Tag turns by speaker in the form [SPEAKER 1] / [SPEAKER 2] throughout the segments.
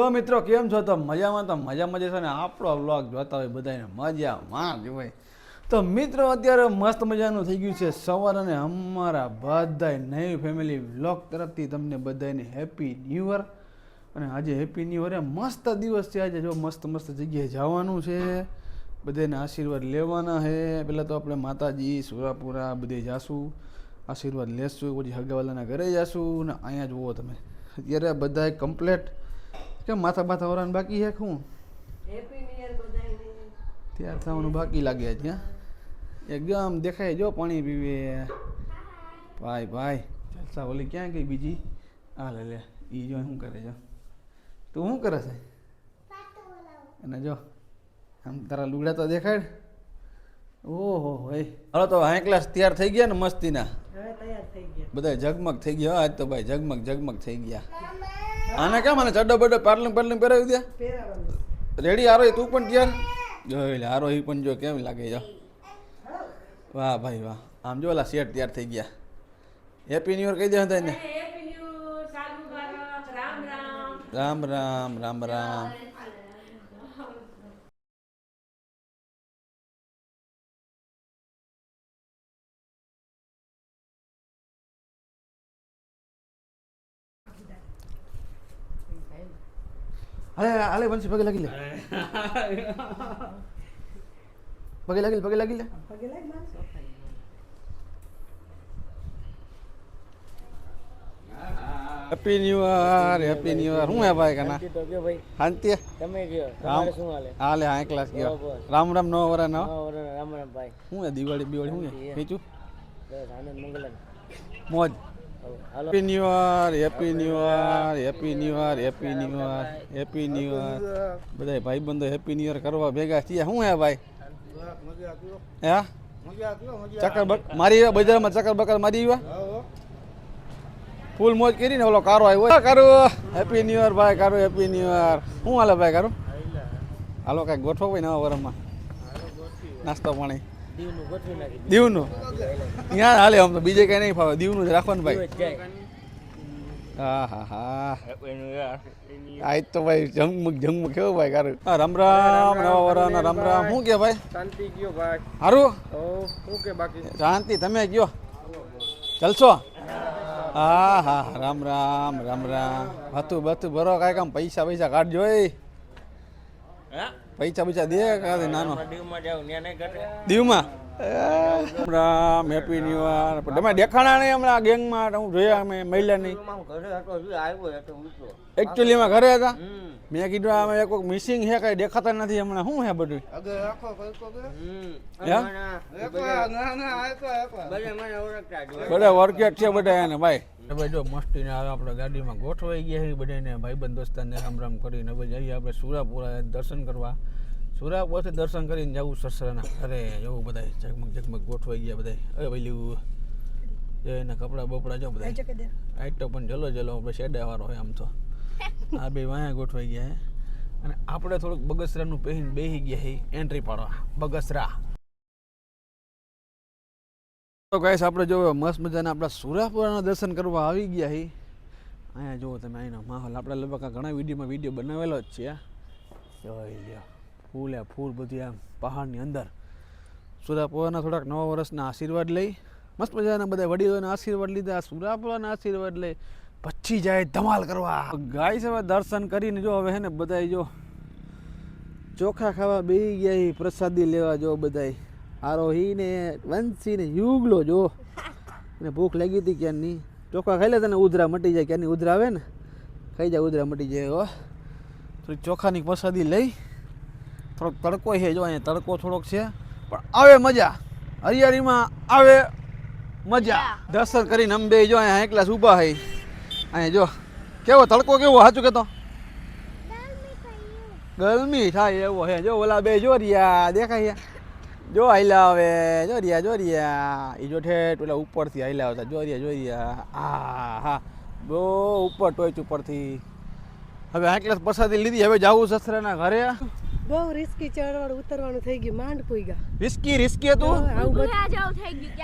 [SPEAKER 1] જો મિત્રો કેમ છો તો મજામાં છે ને આપણો વ્લોગ જોતા હોય બધાને મજામાં જ હોય. તો મિત્રો અત્યારે મસ્ત મજાનું થઈ ગયું છે સવાર અને અમારા બધાય નવી ફેમિલી વ્લોગ તરફથી તમને બધાને હેપી ન્યૂ યર. અને આજે હેપી ન્યૂ યર મસ્ત દિવસ છે. આજે જો મસ્ત જગ્યાએ જવાનું છે, બધાને આશીર્વાદ લેવાના છે. પહેલાં તો આપણે માતાજી સુરાપુરા બધે જાશું, આશીર્વાદ લેશું, પછી હગાવાલાના ઘરે જાશું. ને અહીંયા જુઓ તમે અત્યારે બધા કમ્પ્લેટ કેમ માથા વરાન બાકી છે શું તૈયાર થવાનું બાકી લાગે છે. એકદમ દેખાય જો પાણી પીવે ભાઈ ચાલસા ઓલી ક્યાં ગઈ બીજી આ લે એ જો શું કરે છે તું શું કરે છે અને જો આમ તારા લુગડા તો દેખાડ. ઓહો ભાઈ હવે તો હાઈ ક્લાસ તૈયાર થઈ ગયા ને મસ્તીના બધા જગમગ થઈ ગયા. આજ તો ભાઈ જગમગ થઈ ગયા. આને કેમ મને ચડ્ડો બડ્ડો પાર્લિંગ પરાવી દે રેડી. આરો તું પણ તૈયાર જોઈ લે. આરો એ પણ જો કેમ લાગે જો. વાહ ભાઈ વાહ. આમ જો ઓલા શેઠ તૈયાર થઈ ગયા. હેપી ન્યુ યર કહી દે હતા એને. રામ રામ. હાલે બનશે પગે લાગી લે. પગે લાગી લે. Happy new year. શું હે ભાઈ કના શાંતિ તમે ગયો તમારે શું હાલે હાઈ ક્લાસ ગયો. રામ નો વરા નો રામ ભાઈ. શું હે દિવાળી શું હે બીજું આનંદ મંગલ મોજ. Happy new year. બધા ભાઈબંધો હેપી ન્યુ યર કરવા ભેગા થયા. શું હે ભાઈ હે ચક્કર મારી બજારમાં ચક્કર બકર મારી ફૂલ મોજ કરી ને. ઓલો કારો આવ્યો કારું હેપી ન્યુ યર ભાઈ. કારું હેપી ન્યુ યર. શું હાલે ભાઈ કારું હાલો કાંઈક ગોઠવો ભાઈ નવા વરમાં નાસ્તો પાણી દીવનું ત્યાં હાલે. આમ તો બીજે કઈ નહીં ફાવે દીવનું જ રાખવાનું ભાઈ. હા આજ તો ભાઈ જમગ કેવું ભાઈ કારું. રામ નવા વરાના રામ. શું કે ભાઈ શાંતિ ગયો ભાઈ સારું શું કે બાકી શાંતિ તમે કયો ચાલશો. હા રામ હતું ભરો કાંઈ કામ પૈસા કાઢજો. પૈસા દે કાંઈ નાનો દીવમાં. Ram happy new year. તમે દેખાણા નહીં હમણાં ગેંગમાં હું જોયા અમે મહિલાની એકચ્યુઅલીમાં ઘરે હતા. મેં કીધું અમે એક મિસિંગ છે કઈ દેખાતા નથી હમણાં. શું છે બધું બધા વર્કેટ છે બધા એને ભાઈ. હવે જો મસ્તીને આવે આપણે ગાડીમાં ગોઠવાઈ ગયા છે બધાને ભાઈબંધ દોસ્તારને રામ કરીને હવે જઈએ આપણે સુરાપુરા દર્શન કરવા. સુરાપુરથી દર્શન કરીને જવું સસરાના ઘરે જવું. બધા જગમગ ગોઠવાઈ ગયા બધા. હવે પેલું એના કપડા બપડા જો બધા આઈટ તો પણ જલો આપણે શેડા વાળો હોય આમ તો. આ બે વાયા ગોઠવાઈ ગયા હે અને આપણે થોડુંક બગસરાનું પહેરીને બેસી ગયા છે એન્ટ્રી પાડવા બગસરા. તો ગાઈસ આપણે જો મસ્ત મજાના આપણા સુરાપુરાના દર્શન કરવા આવી ગયા છે. અહીંયા જુઓ તમે અહીંનો માહોલ. આપણે લગભગ ઘણા વિડીયો બનાવેલો જ છે. જોઈ લ્યો ફૂલ બધી આમ પહાડની અંદર. સુરાપુરાના થોડાક નવા વર્ષના આશીર્વાદ લઈ મસ્ત મજાના બધા વડીલોના આશીર્વાદ લીધા. સુરાપુરાના આશીર્વાદ લઈ પછી જાય ધમાલ કરવા. ગાઈસ હવે દર્શન કરીને જો હવે હે ને બધા જો ચોખા ખાવા બેસી ગયા. પ્રસાદી લેવા જો બધા આરોહી ને વંશી ને યુગલો જો ને ભૂખ લાગી હતી ક્યાંની. ચોખા ખાઈ લે તને ઉધરા મટી જાય. ક્યાંની ઉધરા આવે ને ખાઈ જાય ઉધરા મટી જાય. હો થોડી ચોખાની પ્રસાદી લઈ. થોડોક તડકો છે જો અહીંયા તડકો થોડોક છે પણ આવે મજા. હરિયાળીમાં આવે મજા. દર્શન કરીને અંબે જો અહીંયા એકલા ઊભા છે. અહીંયા જો કેવો તડકો કેવો સાચું કેતો ગરમી થાય એવો છે. જો ઓલા બે જો રહ્યા દેખાય જો હાઈલા આવે જો રહ્યા એ જો ઠેઠ પેલા ઉપરથી હાઈલા આવતા જો રહ્યા. હા બહુ ઉપર ટોચ ઉપરથી. હવે આ ક્લાસ પ્રસાદી લીધી. હવે જાવું સસરાના ઘરે.
[SPEAKER 2] બહુ રિસ્કી ચડવાનું ઉતરવાનું થઈ ગયું. માંડ પોઈ ગયા.
[SPEAKER 1] રિસ્કી હતું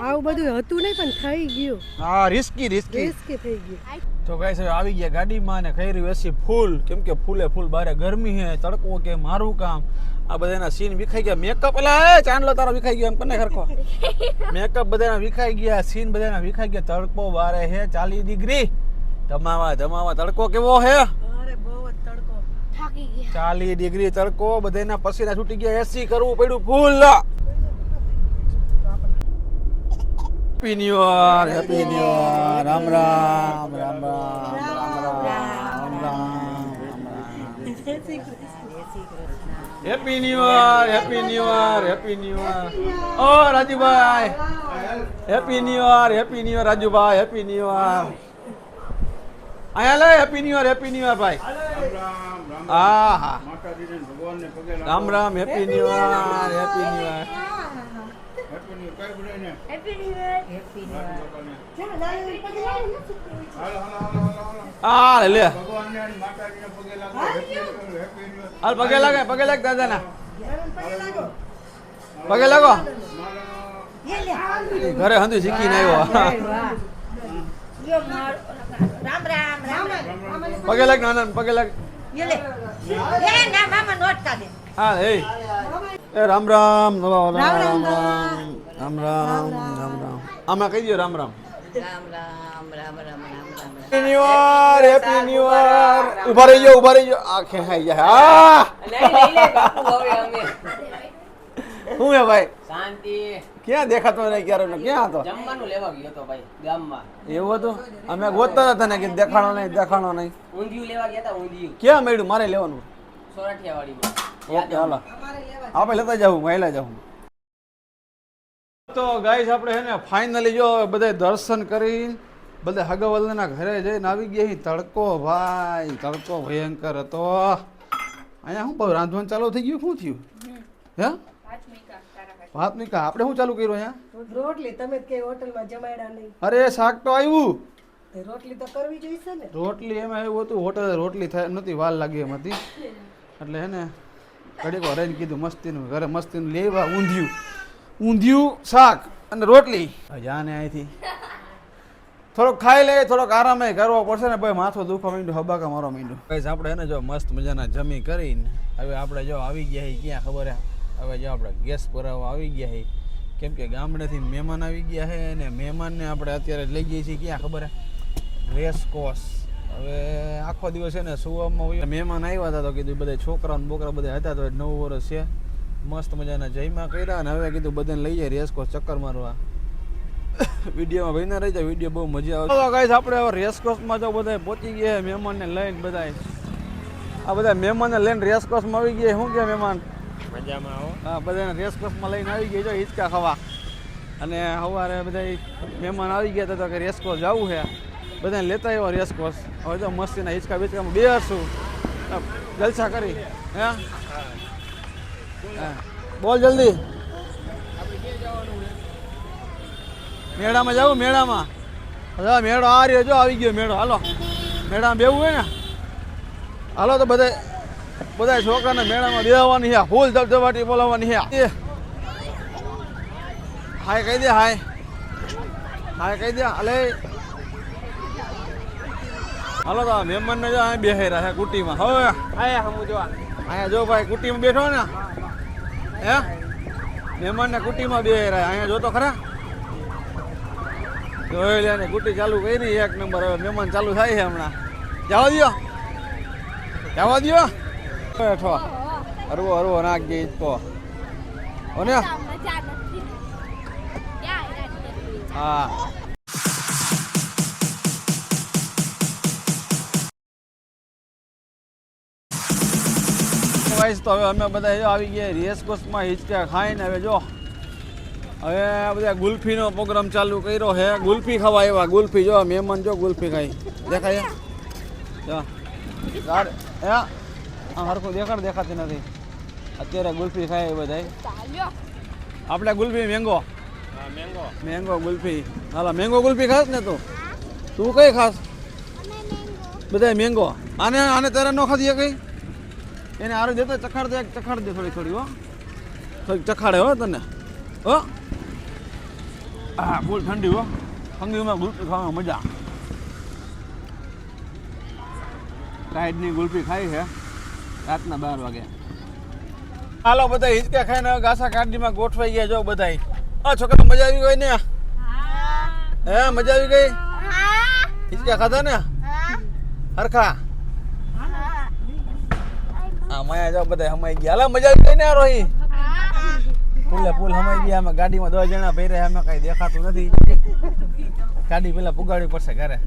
[SPEAKER 2] આવું બધું હતું નહીં પણ થઈ ગયું.
[SPEAKER 1] હા રિસ્કી
[SPEAKER 2] થઈ ગયું.
[SPEAKER 1] તો ગાઈસ હવે આવી ગયા ગાડીમાં ને ખઈ રહ્યું એસી ફૂલ, કેમ કે ફૂલે ફૂલ બારે ગરમી હે, તડકો કે મારું કામ, આ બધાના સીન વિખાઈ ગયા. મેકઅપ એલા એ ચાંદલો તારો વિખાઈ ગયો એમ કને ખરખો. મેકઅપ બધાના વિખાઈ ગયા, સીન બધાના વિખાઈ ગયા. તડકો બારે હે 40 ડિગ્રી, ધમાવા તડકો કેવો હે?
[SPEAKER 2] અરે બહુ જ તડકો.
[SPEAKER 3] થાકી ગયા.
[SPEAKER 1] 40 ડિગ્રી તડકો, બધાના પસીના છૂટી ગયા, એસી કરવું પડ્યું full. Happy new year, happy new year, Ram Ram Ram Ram Ram Ram. Happy new year, happy new year, happy new year. ઓ રાજુભાઈ, happy new year, happy new year રાજુભાઈ, હેપી ન્યુ યર. આયા લે happy new year, happy new year ભાઈ. હા હા Ram Ram, happy new year, happy new year.
[SPEAKER 3] Happy new year. Happy new
[SPEAKER 1] હા લે હાલ પગે લાગ દાદાના પગે લાગો. ઘરે હંધુ શીખીને આવ્યો.
[SPEAKER 3] રામ રામ રામ
[SPEAKER 1] પગે લાગ નાના પગે લાગ.
[SPEAKER 3] લે લે ના મામા નોટ કા દે.
[SPEAKER 1] હા એ રામ રામ રામ રામ રામ રામ રામ રામ. આમાં કહી દો Ram Ram.
[SPEAKER 3] Ram Ram Ram Ram Ram Ram.
[SPEAKER 1] Happy new year, happy new year. ઉભા રહી જાઓ આંખે ખાઈ જાય. હા
[SPEAKER 4] લઈ લે બાપુ હવે અમે
[SPEAKER 1] શું હે ભાઈ?
[SPEAKER 4] શાંતિ.
[SPEAKER 1] ક્યાં દેખાતો નહીં ક્યારે? ક્યાં હતો?
[SPEAKER 4] જમવાનું લેવા ગયો તો ભાઈ ગામમાં.
[SPEAKER 1] એવું હતું? અમે ગોતતા હતા ને કે દેખાણો નહીં.
[SPEAKER 4] ઊંધિયું લેવા ગયા હતા ઊંધિયું
[SPEAKER 1] ક્યાં મળ્યું? મારે લેવાનું.
[SPEAKER 4] સોરઠિયાવાડીમાં.
[SPEAKER 1] ઓકે હાલો આપણે લેતા જાવું, મહિલા જાવું. તો ગાઈસ આપણે હે ને ફાઇનલી જો બધા દર્શન કરી બધા હગવલના ઘરે જઈને આવી ગયા. અહીં તડકો ભાઈ, તડકો ભયંકર હતો. અહીંયા શું ભાઈ રાંધવાનું ચાલુ થઈ ગયું? શું થયું હે? ભાત મીકા આપણે શું ચાલુ કર્યું અહીંયા?
[SPEAKER 2] રોટલી તમે જ કે હોટલમાં જમાડ્યા નહીં.
[SPEAKER 1] અરે શાક તો આવ્યું.
[SPEAKER 2] તે રોટલી તો કરવી જોઈશે ને.
[SPEAKER 1] રોટલી એમાં એવું હતું, હોટલ રોટલી થાય નથી, વાર લાગી એમ હતી. એટલે હે ને ઘડીક વાર રહીને કીધું મસ્તીનું ઘરે મસ્તીનું લેવા ઊંધિયું શાક અને રોટલી. જાને અહીંથી થોડોક ખાઈ લે, થોડોક આરામ કરવો પડશે ને ભાઈ. માથું દુખવા માંડ્યું, હબાકા મારવા માંડ્યું. ભાઈ આપણે હે ને જો મસ્ત મજાના જમી કરીને હવે આપણે જો આવી ગયા હી ક્યાં ખબર હે? હવે જો આપણે ગેસ ભરાવવા આવી ગયા હી, કેમ કે ગામડેથી મહેમાન આવી ગયા છે અને મહેમાનને આપણે અત્યારે લઈ જઈએ છીએ ક્યાં ખબર હે? રેસકોર્સ. હવે આખો દિવસ છે ને સુવામાં મહેમાન આવ્યા હતા તો કીધું બધા છોકરા ને બોકરા બધા હતા તો 9 વર્ષ છે, મસ્ત મજાના જયમાં કર્યા અને હવે કીધું બધાને લઈ જાય રેસકોર્સ ચક્કર મારવા. વિડીયોમાં ભાઈ ના રહી જાય, વિડીયો બહુ મજા આવે. તો ગાઈસ આપણે હવે રેસકોર્સમાં જો બધા પહોંચી ગયા મહેમાનને લઈને. બધા આ બધા મહેમાનને લઈને રેસકોર્સમાં આવી ગયા. શું કે મહેમાન
[SPEAKER 4] મજામાં આવો.
[SPEAKER 1] હા બધાને રેસકોર્સમાં લઈને આવી ગયા જો હિંચકા ખાવા. અને સવારે બધા મહેમાન આવી ગયા હતા તો કે રેસકોર્સ જવું છે, બધાને લેતા આવ્યા રેસકોર્સ. હવે તો મસ્તીના હિંચકા બીચકામાં બેસું, જલસા કરી. હે બોલ જલ્દી. મેળામાં જવું? મેળામાં મેળો આ રહ્યો જો, આવી ગયો મેળો. હાલો મેળામાં બેવું હોય ને, હાલો તો બધા છોકરાને મેળામાં બેસવાની છે, ફૂલ ધબધબાટી બોલાવવાની છે. હાય કહી દે, હાય કહી દે. અલે હાલો તો મહેમાનને જો અહીં બેસેલા છે કુટીમાં. હવે અહીંયા જો ભાઈ કુટીમાં બેઠો ને, હે મહેમાનને કુટીમાં બેસેલા. અહીંયા જો તો ખરા, જોઈ લે ને કુટી ચાલુ કરી એક નંબર. હવે મહેમાન ચાલુ થાય છે હમણાં. જવા દો બેઠો. હરવો નાખ દે ઈચકો. હો ને? હા તો હવે અમે બધા જો આવી ગયા રેસકોર્સમાં હિંચકા ખાઈને. હવે જો હવે બધા ગુલ્ફીનો પ્રોગ્રામ ચાલુ કર્યો છે. ગુલ્ફી ખાવા આવ્યા. ગુલ્ફી જો મહેમાન જો ગુલ્ફી ખાઈ દેખાય જો હા હરખું દેખાતી નથી અત્યારે. ગુલ્ફી ખાય બધા. આપણે ગુલ્ફી મેંગો ગુલ્ફી. હાલા મેંગો ગુલ્ફી ખાસ ને તું કઈ ખાસ? બધા મેંગો. આને તારે ન ખાધી કઈ? એને આરે દેતો ચખાડ દે થોડી હો, થોડીક ચખાડે હો તને. હો હા ફૂલ ઠંડી હો, ઠંડીમાં ગુલ્ફી ખાવામાં મજા. ટાઈડની ગુલ્ફી ખાઈ છે રાતના 12 વાગે. હાલો બધા હિંચકા ખાઈને હવે ઘાસા કાઢીમાં ગોઠવાઈ ગયા જો બધાય. આ છોકરા મજા આવી ગઈ ને? હે મજા આવી ગઈ? હિંચકા ખાધા ને હરખા? આ માયા જો બધા હમાઈ ગયા. હાલો મજા આવી ગઈ ને? આ રોહી પુલે પુલ હમાઈ ગયા. અમે ગાડીમાં 2 જણા ભર્યા, અમે કઈ દેખાતું નથી. ગાડી પેલા પુગાડવી પડશે ઘરે.